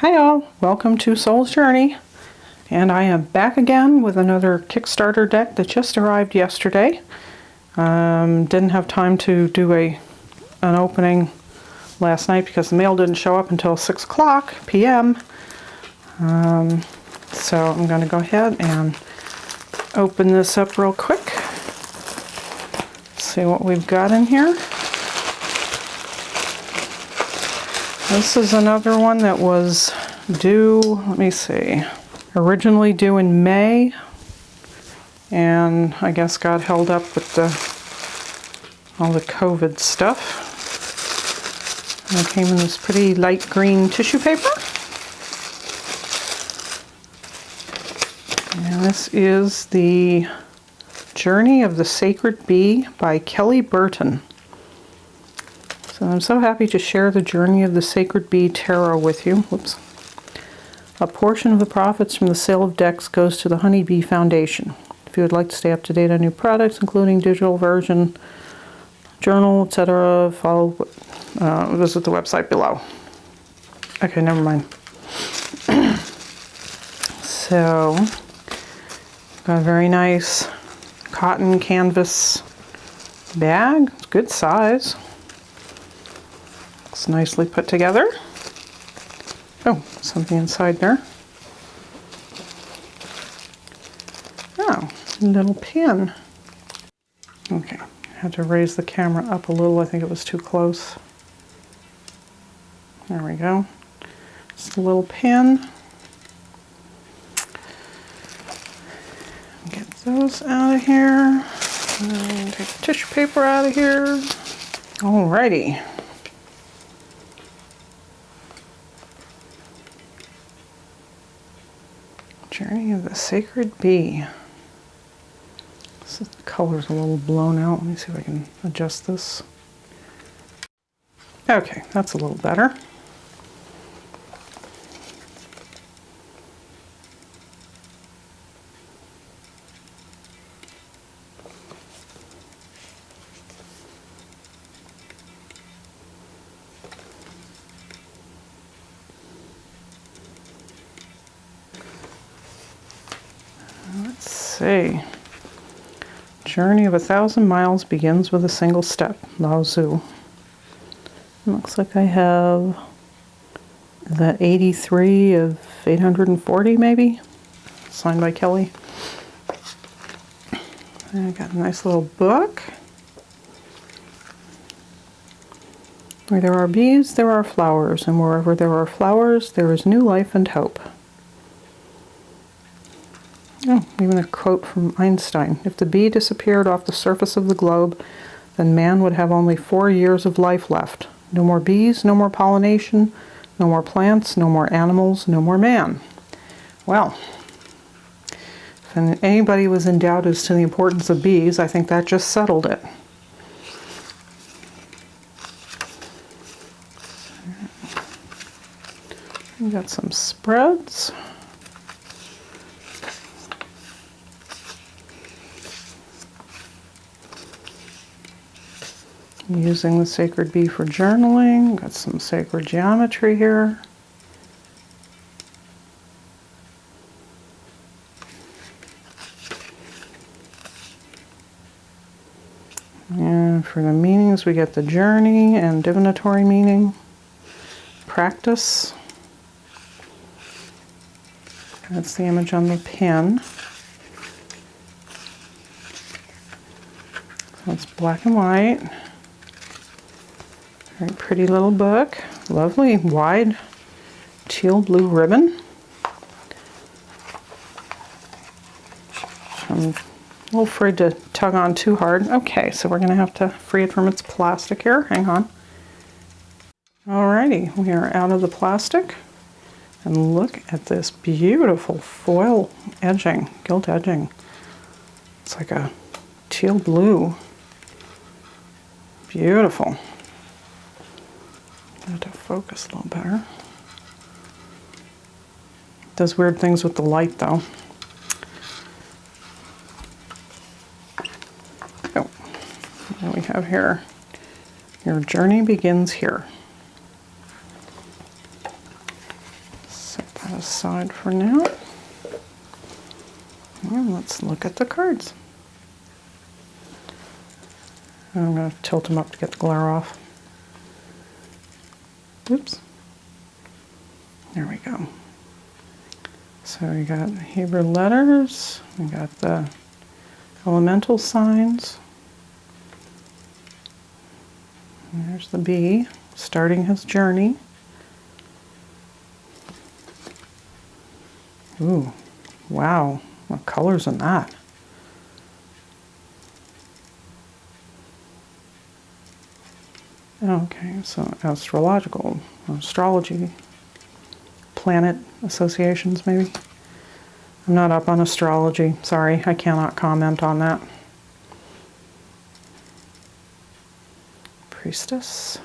Hi all, welcome to Soul's Journey, and I am back again with another Kickstarter deck that just arrived yesterday. Didn't have time to do an opening last night because the mail didn't show up until 6 o'clock p.m. So I'm going to go ahead and open this up real quick. See what we've got in here. This is another one that was due, let me see, originally due in May, and I guess got held up with all the COVID stuff. And it came in this pretty light green tissue paper. And this is the Journey of the Sacred Bee by Kelly Burton. So I'm so happy to share the Journey of the Sacred Bee Tarot with you. Whoops. A portion of the profits from the sale of decks goes to the Honeybee Foundation. If you would like to stay up to date on new products, including digital version, journal, etc., visit the website below. Okay, never mind. So, got a very nice cotton canvas bag. It's good size. It's nicely put together. Oh, something inside there. Oh, a little pin. Okay, I had to raise the camera up a little. I think it was too close. There we go. Just a little pin. Get those out of here. And take the tissue paper out of here. Alrighty. Journey of the Sacred Bee. The color's a little blown out. Let me see if I can adjust this. Okay, that's a little better. Let's see. Journey of 1,000 miles begins with a single step. Lao Tzu. Looks like I have the 83 of 840 maybe. Signed by Kelly. And I got a nice little book. Where there are bees, there are flowers, and wherever there are flowers, there is new life and hope. Oh, even a quote from Einstein. If the bee disappeared off the surface of the globe, then man would have only 4 years of life left. No more bees, no more pollination, no more plants, no more animals, no more man. Well, if anybody was in doubt as to the importance of bees, I think that just settled it. We got some spreads. Using the Sacred Bee for journaling. Got some sacred geometry here. And for the meanings, we get the journey and divinatory meaning. Practice. That's the image on the pin. So it's black and white. Very pretty little book. Lovely wide teal blue ribbon. I'm a little afraid to tug on too hard. Okay, so we're going to have to free it from its plastic here. Hang on. Alrighty, we are out of the plastic. And look at this beautiful foil edging, gilt edging. It's like a teal blue. Beautiful. I have to focus a little better. It does weird things with the light though. Oh, what we have here. Your journey begins here. that aside for now. And let's look at the cards. I'm going to tilt them up to get the glare off. Oops. There we go. So we got Hebrew letters, we got the elemental signs. And there's the bee starting his journey. Ooh, wow, what colors in that? Okay, so astrology, planet associations maybe. I'm not up on astrology. Sorry, I cannot comment on that. Priestess.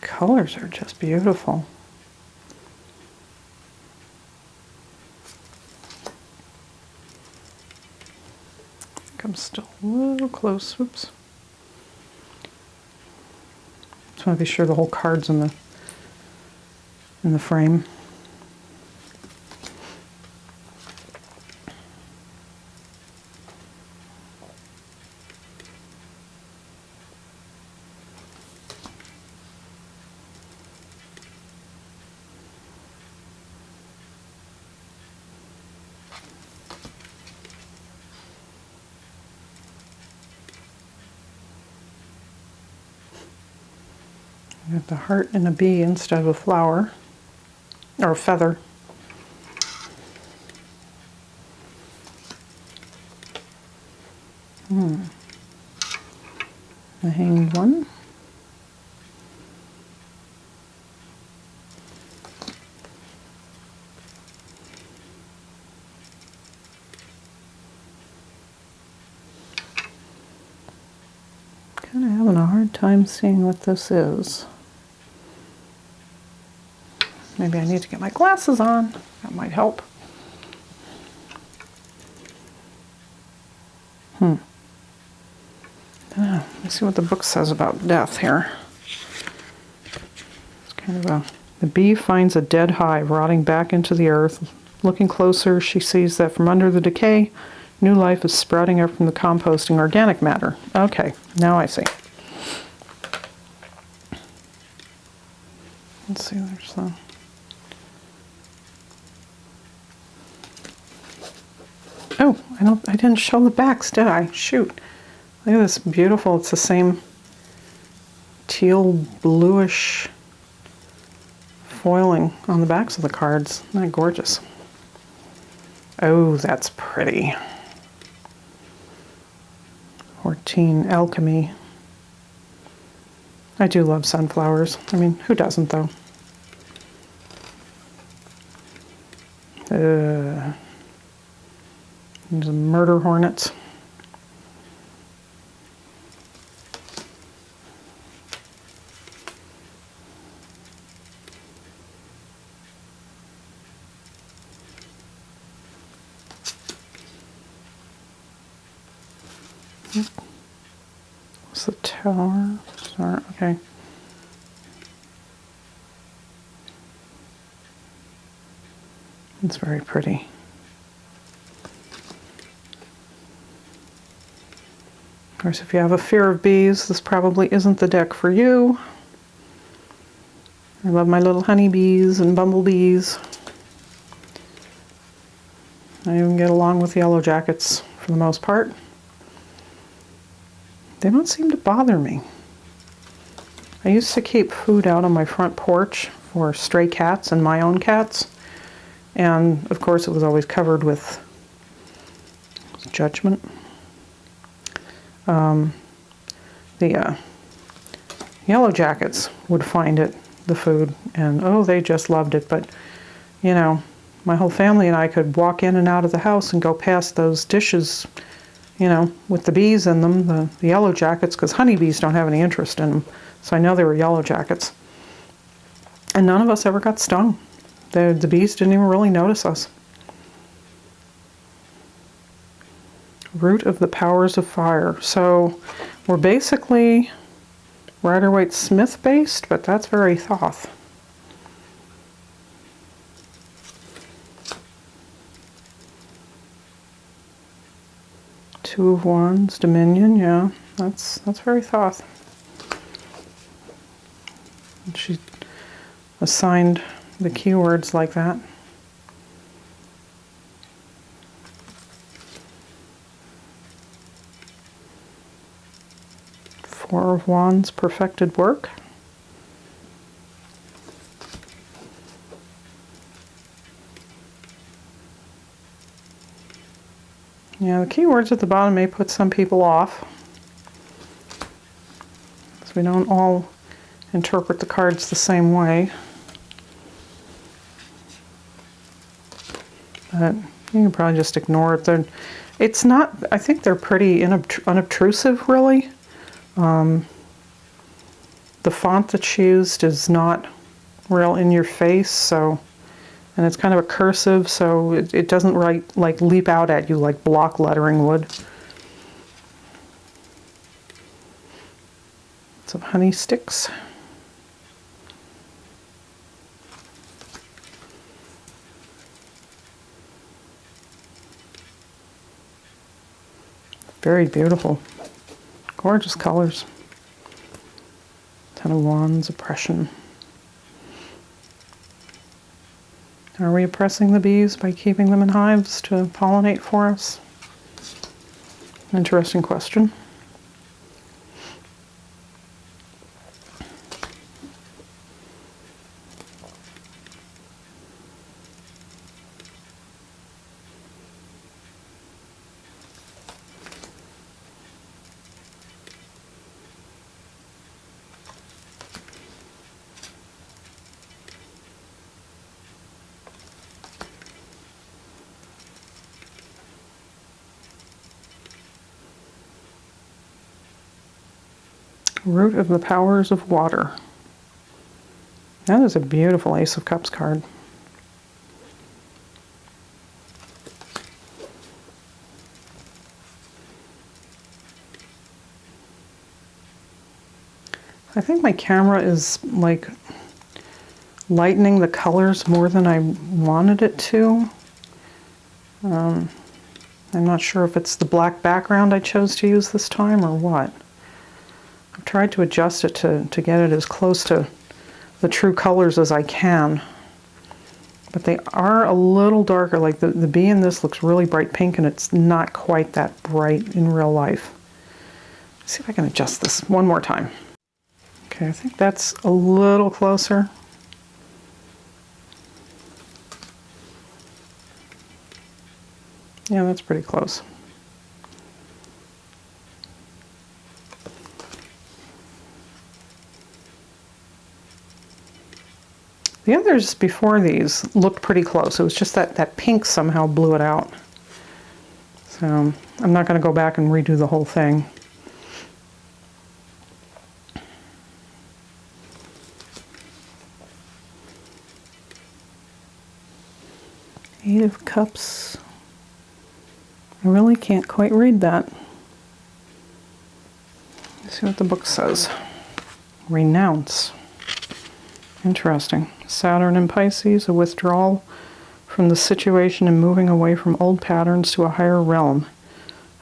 Colors are just beautiful. I think I'm still a little close. Oops. Just want to be sure the whole card's in the frame. Got the heart and a bee instead of a flower or a feather. The hanged one. Kind of having a hard time seeing what this is. Maybe I need to get my glasses on. That might help. Let's see what the book says about death here. It's kind of the bee finds a dead hive rotting back into the earth. Looking closer, she sees that from under the decay, new life is sprouting up from the composting organic matter. Okay, now I see. Let's see, there's the... Oh, I didn't show the backs, did I? Shoot. Look at this, beautiful. It's the same teal bluish foiling on the backs of the cards. Isn't that gorgeous? Oh, that's pretty. 14, alchemy. I do love sunflowers. I mean, who doesn't though? There's murder hornets. What's the tower? Sorry, okay. It's very pretty. Of course, if you have a fear of bees, this probably isn't the deck for you. I love my little honeybees and bumblebees. I even get along with yellow jackets for the most part. They don't seem to bother me. I used to keep food out on my front porch for stray cats and my own cats. And of course it was always covered with judgment. the yellow jackets would find it, the food, and oh, they just loved it. But, you know, my whole family and I could walk in and out of the house and go past those dishes, you know, with the bees in them, the yellow jackets, because honeybees don't have any interest in them. So I know they were yellow jackets. And none of us ever got stung. The bees didn't even really notice us. Root of the powers of fire. So we're basically Rider-Waite-Smith based, but that's very Thoth. Two of Wands, Dominion, yeah, that's very Thoth. And she assigned the keywords like that. Four of Wands, perfected work. Yeah, the keywords at the bottom may put some people off, because we don't all interpret the cards the same way. But you can probably just ignore it. It's not, I think they're pretty unobtrusive, really. The font that's used is not real in your face, so, and it's kind of a cursive, so it doesn't like leap out at you like block lettering would. Some honey sticks. Very beautiful. Gorgeous colors. Ten of Wands, oppression. Are we oppressing the bees by keeping them in hives to pollinate for us? Interesting question. Root of the powers of water. That is a beautiful Ace of Cups card. I think my camera is like lightening the colors more than I wanted it to. I'm not sure if it's the black background I chose to use this time or what. I've tried to adjust it to get it as close to the true colors as I can. But they are a little darker. Like the bee in this looks really bright pink, and it's not quite that bright in real life. Let's see if I can adjust this one more time. Okay, I think that's a little closer. Yeah, that's pretty close. The others before these looked pretty close. It was just that pink somehow blew it out. So I'm not going to go back and redo the whole thing. Eight of Cups. I really can't quite read that. Let's see what the book says. Renounce. Interesting. Saturn in Pisces, a withdrawal from the situation and moving away from old patterns to a higher realm.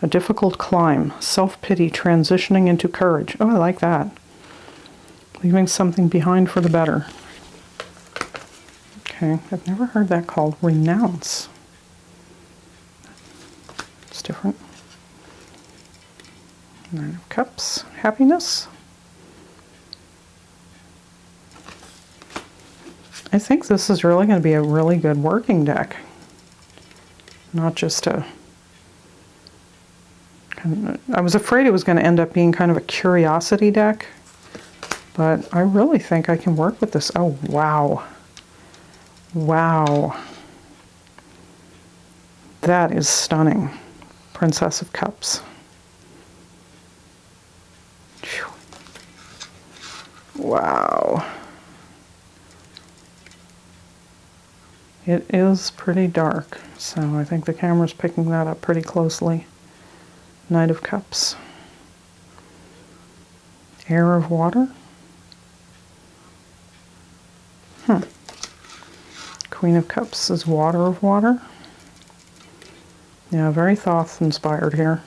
A difficult climb. Self-pity transitioning into courage. Oh, I like that. Leaving something behind for the better. Okay, I've never heard that called renounce. It's different. Nine of Cups. Happiness. I think this is really going to be a really good working deck. Not just a I was afraid it was going to end up being kind of a curiosity deck, but I really think I can work with this. Oh, wow. Wow. That is stunning. Princess of Cups. Whew. Wow. It is pretty dark, so I think the camera's picking that up pretty closely. Knight of Cups. Heir of Water. Queen of Cups is Water of Water. Yeah, very Thoth inspired here.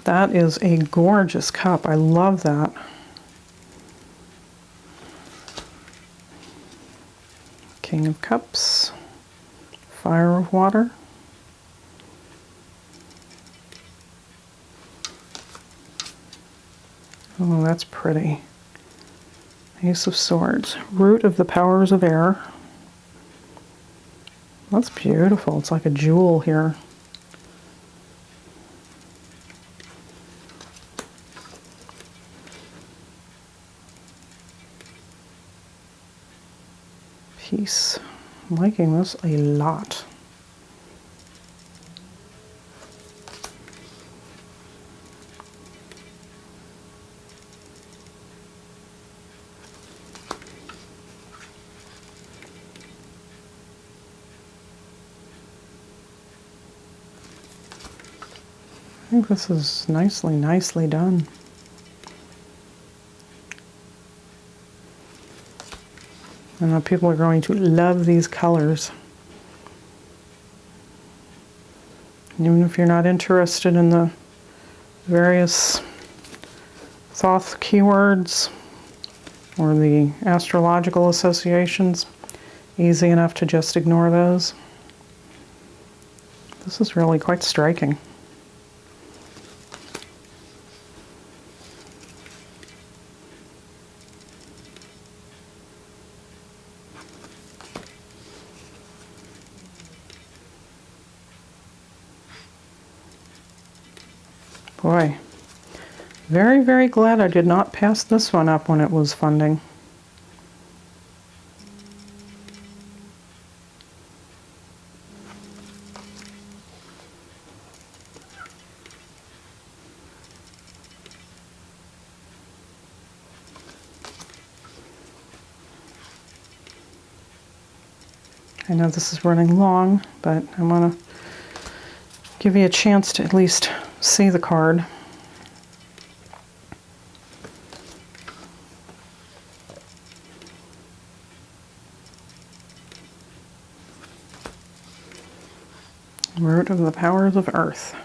That is a gorgeous cup. I love that. King of Cups. Fire of Water. Oh, that's pretty. Ace of Swords. Root of the Powers of Air. That's beautiful. It's like a jewel here. Peace. I'm liking this a lot. I think this is nicely done. I know people are going to love these colors. Even if you're not interested in the various Thoth keywords or the astrological associations, easy enough to just ignore those. This is really quite striking. Boy, very glad I did not pass this one up when it was funding. I know this is running long, but I want to give you a chance to at least see the card. Root of the Powers of Earth.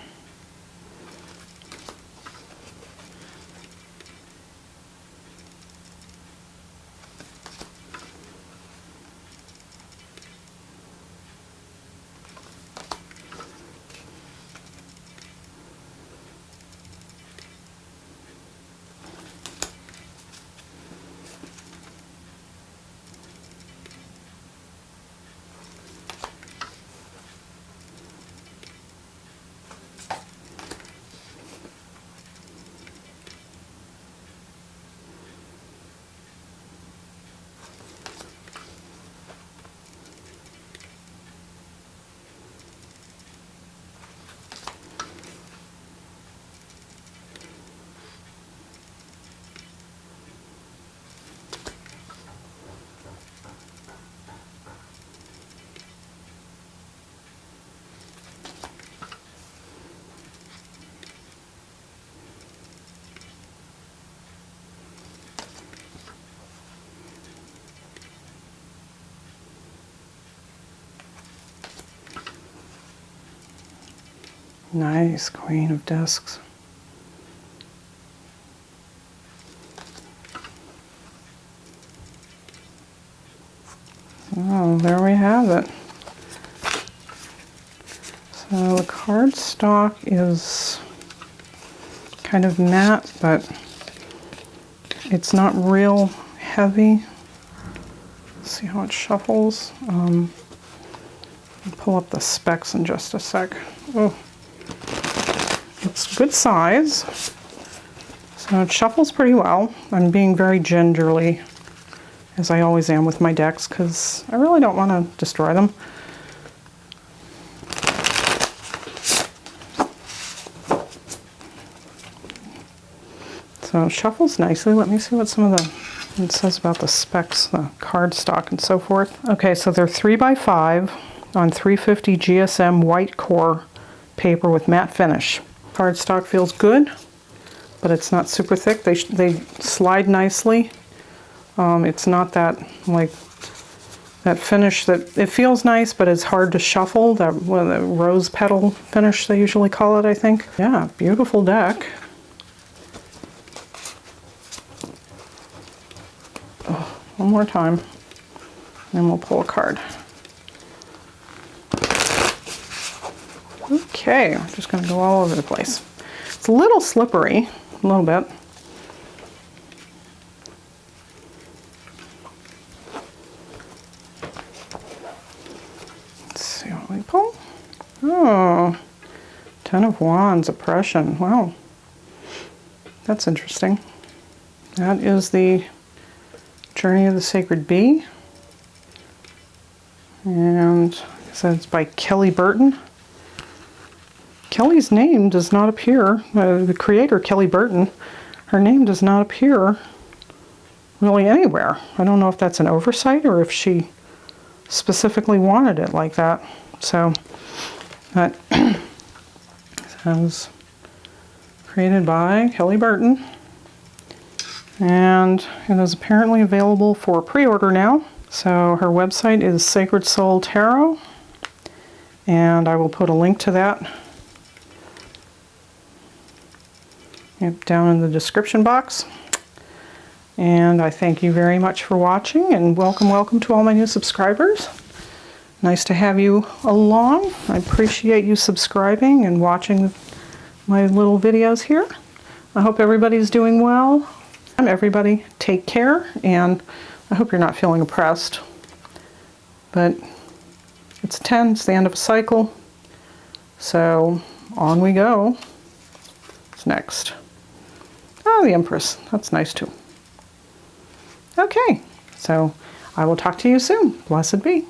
Nice, Queen of Discs. Oh, there we have it. So the cardstock is kind of matte, but it's not real heavy. Let's see how it shuffles. I'll pull up the specs in just a sec. Oh. It's good size. So it shuffles pretty well. I'm being very gingerly, as I always am with my decks, because I really don't want to destroy them. So it shuffles nicely. Let me see what some of it says about the specs, the cardstock and so forth. Okay, so they're 3x5 on 350 GSM white core paper with matte finish. Cardstock feels good, but it's not super thick. They slide nicely. It's not that finish that it feels nice, but it's hard to shuffle. That the rose petal finish they usually call it, I think. Yeah, beautiful deck. Oh, one more time, and we'll pull a card. Okay, I'm just going to go all over the place. It's a little slippery, a little bit. Let's see what we pull. Oh, 10 of Wands, oppression. Wow, that's interesting. That is the Journey of the Sacred Bee. And like I said, it's by Kelly Burton. Kelly's name does not appear, the creator, Kelly Burton, her name does not appear really anywhere. I don't know if that's an oversight or if she specifically wanted it like that. So that says created by Kelly Burton. And it is apparently available for pre-order now. So her website is Sacred Soul Tarot. And I will put a link to that down in the description box. And I thank you very much for watching, and welcome to all my new subscribers. Nice to have you along. I appreciate you subscribing and watching my little videos here. I hope everybody's doing well. Everybody take care, and I hope you're not feeling oppressed. But it's 10, it's the end of a cycle. So on we go. What's next? Oh, the Empress. That's nice too. Okay, so I will talk to you soon. Blessed be.